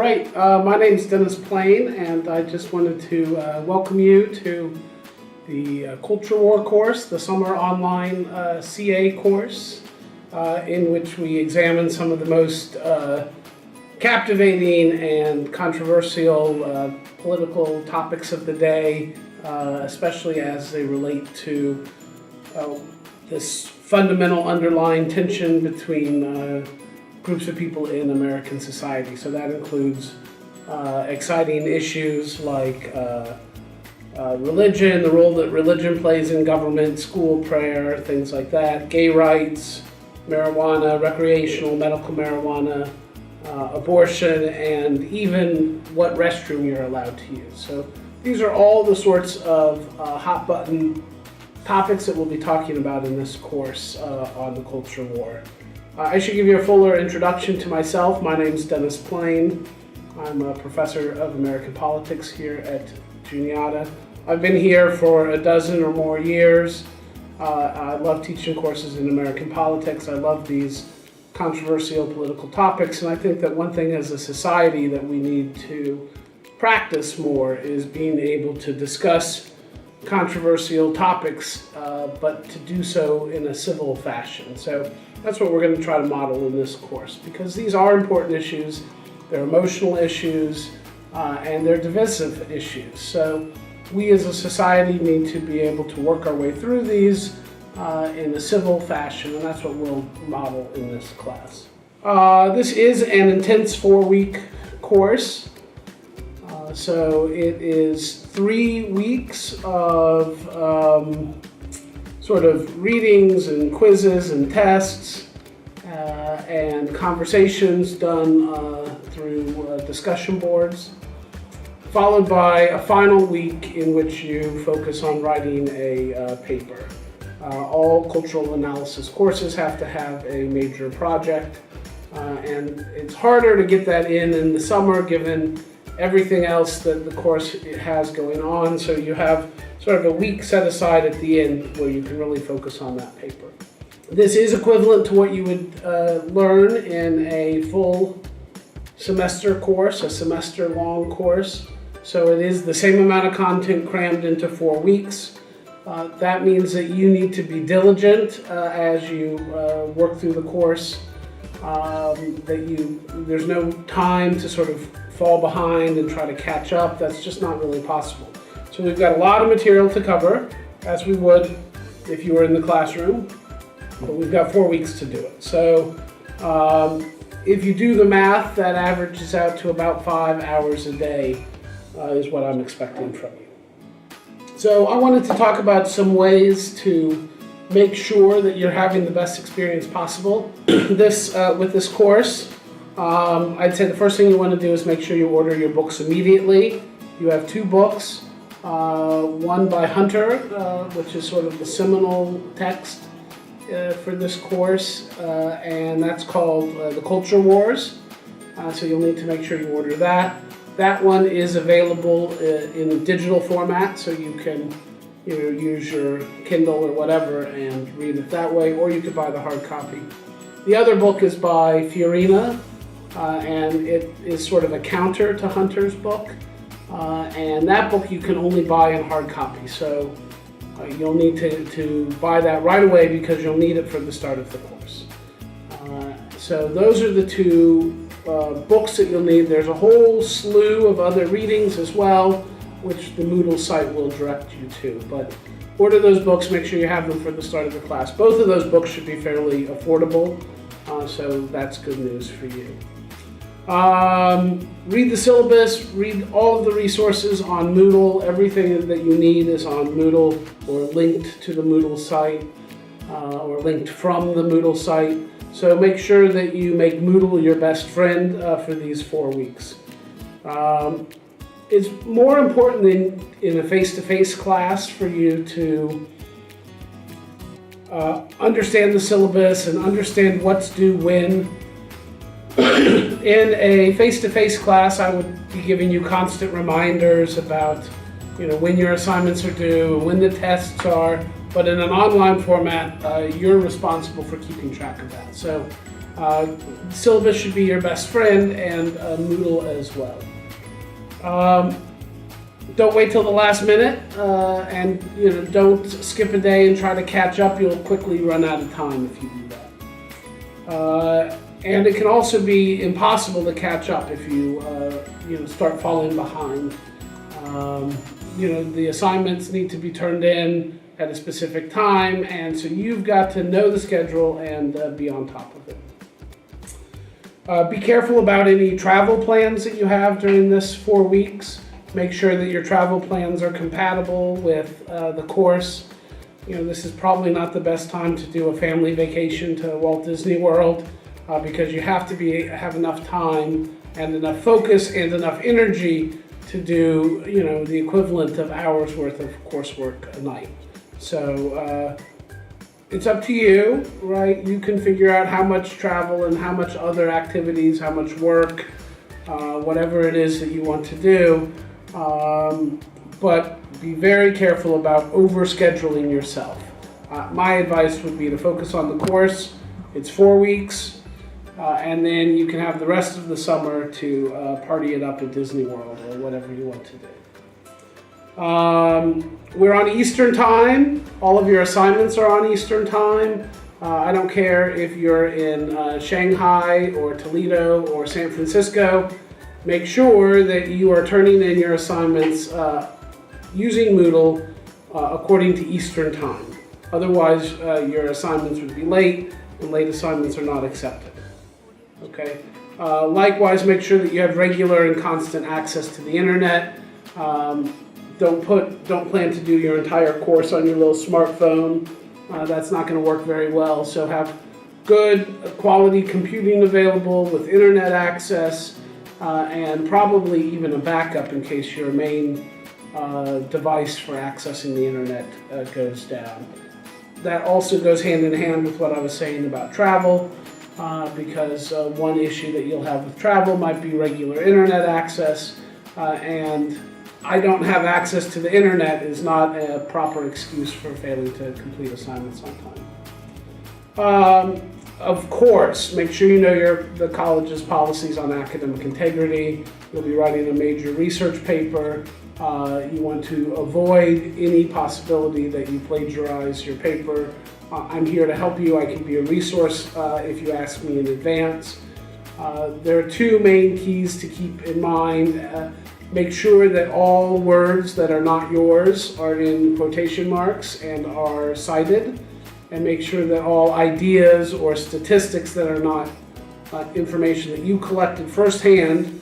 right, my name is Dennis Plain, and I just wanted to welcome you to the Culture War course, the summer online CA course, in which we examine some of the most captivating and controversial political topics of the day, especially as they relate to this fundamental underlying tension between groups of people in American society. So that includes exciting issues like religion, the role that religion plays in government, school prayer, things like that, gay rights, marijuana, recreational, medical marijuana, abortion, and even what restroom you're allowed to use. So these are all the sorts of hot button topics that we'll be talking about in this course on the Culture War. I should give you a fuller introduction to myself. My name is Dennis Plain. I'm a professor of American politics here at Juniata. I've been here for a dozen or more years. I love teaching courses in American politics. I love these controversial political topics, and I think that one thing as a society that we need to practice more is being able to discuss controversial topics, but to do so in a civil fashion. So that's what we're going to try to model in this course, because these are important issues, they're emotional issues, and they're divisive issues. So we as a society need to be able to work our way through these in a civil fashion, and that's what we'll model in this class. This is an intense 4-week course. So it is 3 weeks of sort of readings and quizzes and tests and conversations done through discussion boards, followed by a final week in which you focus on writing a paper. All cultural analysis courses have to have a major project, and it's harder to get that in the summer given everything else that the course has going on, so you have sort of a week set aside at the end where you can really focus on that paper. This is equivalent to what you would learn in a full semester course, a semester-long course. So it is the same amount of content crammed into 4 weeks. That means that you need to be diligent as you work through the course. There's no time to sort of fall behind and try to catch up. That's just not really possible. So we've got a lot of material to cover, as we would if you were in the classroom, but we've got 4 weeks to do it. So if you do the math, that averages out to about 5 hours a day is what I'm expecting from you. So I wanted to talk about some ways to make sure that you're having the best experience possible with this course. I'd say the first thing you want to do is make sure you order your books immediately. You have 2 books, one by Hunter, which is sort of the seminal text for this course, and that's called The Culture Wars. So you'll need to make sure you order that. That one is available in a digital format, so you can use your Kindle or whatever and read it that way, or you could buy the hard copy. The other book is by Fiorina, and it is sort of a counter to Hunter's book, and that book you can only buy in hard copy, so you'll need to buy that right away because you'll need it for the start of the course. So those are the 2 books that you'll need. There's a whole slew of other readings as well, which the Moodle site will direct you to, but order those books, make sure you have them for the start of the class. Both of those books should be fairly affordable, so that's good news for you. Read the syllabus, read all of the resources on Moodle. Everything that you need is on Moodle or linked to the Moodle site or linked from the Moodle site. So make sure that you make Moodle your best friend for these 4 weeks. It's more important than in a face-to-face class for you to understand the syllabus and understand what's due when. In a face-to-face class, I would be giving you constant reminders about, when your assignments are due, when the tests are. But in an online format, you're responsible for keeping track of that. So Syllabus should be your best friend, and Moodle as well. Don't wait till the last minute, and don't skip a day and try to catch up. You'll quickly run out of time if you do that. And it can also be impossible to catch up if you start falling behind. The assignments need to be turned in at a specific time, and so you've got to know the schedule and be on top of it. Be careful about any travel plans that you have during this 4 weeks. Make sure that your travel plans are compatible with the course. This is probably not the best time to do a family vacation to Walt Disney World because you have to have enough time and enough focus and enough energy to do the equivalent of hours worth of coursework a night. So it's up to you, right? You can figure out how much travel and how much other activities, how much work, whatever it is that you want to do. But be very careful about overscheduling yourself. My advice would be to focus on the course. It's 4 weeks, and then you can have the rest of the summer to party it up at Disney World or whatever you want to do. We're on Eastern Time. All of your assignments are on Eastern Time. I don't care if you're in Shanghai or Toledo or San Francisco. Make sure that you are turning in your assignments using Moodle according to Eastern Time. Otherwise, your assignments would be late, and late assignments are not accepted. Okay. Likewise, make sure that you have regular and constant access to the internet. Don't plan to do your entire course on your little smartphone. That's not going to work very well. So have good quality computing available with internet access, and probably even a backup in case your main device for accessing the internet goes down. That also goes hand in hand with what I was saying about travel, because one issue that you'll have with travel might be regular internet access, and I don't have access to the internet is not a proper excuse for failing to complete assignments on time. Of course, make sure you know the college's policies on academic integrity. You'll be writing a major research paper. You want to avoid any possibility that you plagiarize your paper. I'm here to help you. I can be a resource if you ask me in advance. There are two main keys to keep in mind. Make sure that all words that are not yours are in quotation marks and are cited. And make sure that all ideas or statistics that are not information that you collected firsthand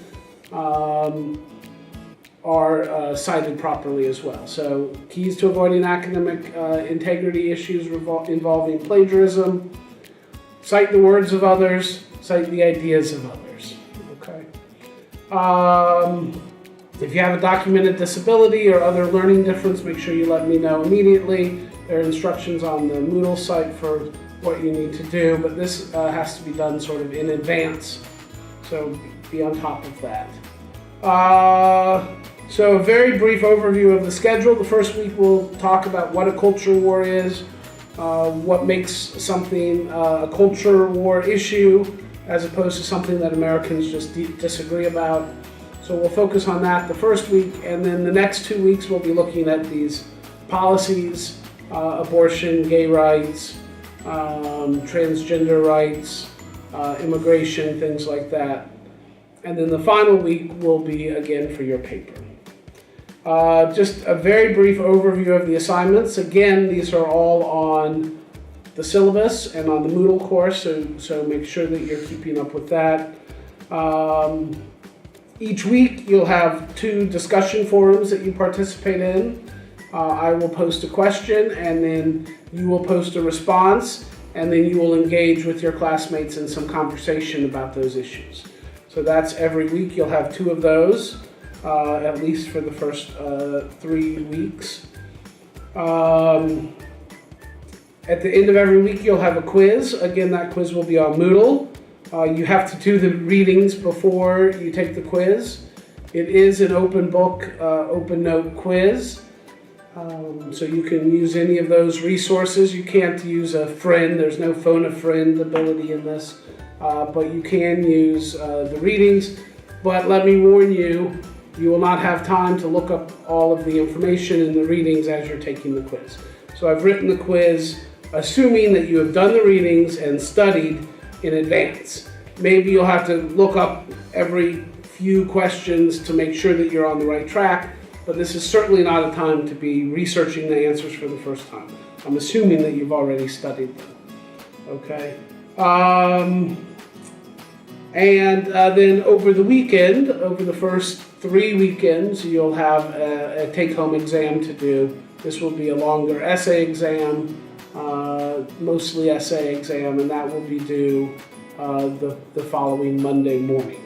are cited properly as well. So keys to avoiding academic integrity issues involving plagiarism: cite the words of others, cite the ideas of others. Okay. If you have a documented disability or other learning difference, make sure you let me know immediately. There are instructions on the Moodle site for what you need to do, but this has to be done sort of in advance, so be on top of that. So a very brief overview of the schedule. The first week we'll talk about what a culture war is, what makes something a culture war issue as opposed to something that Americans just disagree about. So we'll focus on that the first week, and then the next 2 weeks we'll be looking at these policies, abortion, gay rights, transgender rights, immigration, things like that. And then the final week will be again for your paper. Just a very brief overview of the assignments. Again, these are all on the syllabus and on the Moodle course, so make sure that you're keeping up with that. Each week you'll have 2 discussion forums that you participate in. I will post a question, and then you will post a response, and then you will engage with your classmates in some conversation about those issues. So that's every week. You'll have 2 of those, at least for the first 3 weeks. At the end of every week, you'll have a quiz. Again, that quiz will be on Moodle. You have to do the readings before you take the quiz. It is an open book, open note quiz. So you can use any of those resources. You can't use a friend. There's no phone a friend ability in this. but you can use the readings. But let me warn you, you will not have time to look up all of the information in the readings as you're taking the quiz. So I've written the quiz assuming that you have done the readings and studied in advance. Maybe you'll have to look up every few questions to make sure that you're on the right track, but this is certainly not a time to be researching the answers for the first time. I'm assuming that you've already studied them. Okay? Then over the weekend, over the first 3 weekends, you'll have a take-home exam to do. This will be a longer essay exam, mostly essay exam, and that will be due the following Monday morning.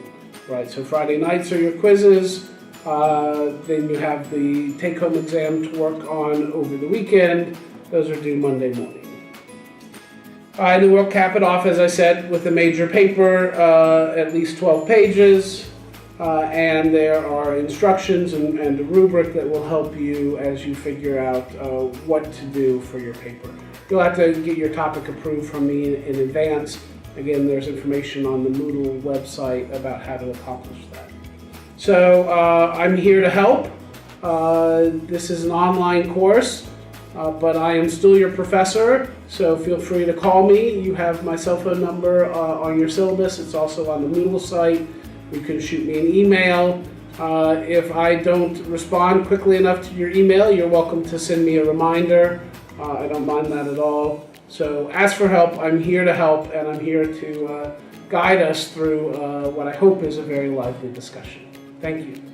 Right, so Friday nights are your quizzes, then you have the take-home exam to work on over the weekend. Those are due Monday morning. And then we'll cap it off, as I said, with a major paper, at least 12 pages, and there are instructions and a rubric that will help you as you figure out what to do for your paper. You'll have to get your topic approved from me in advance. Again, there's information on the Moodle website about how to accomplish that. So I'm here to help. This is an online course. But I am still your professor, so feel free to call me. You have my cell phone number on your syllabus. It's also on the Moodle site. You can shoot me an email. If I don't respond quickly enough to your email, you're welcome to send me a reminder. I don't mind that at all. So ask for help. I'm here to help, and I'm here to guide us through what I hope is a very lively discussion. Thank you.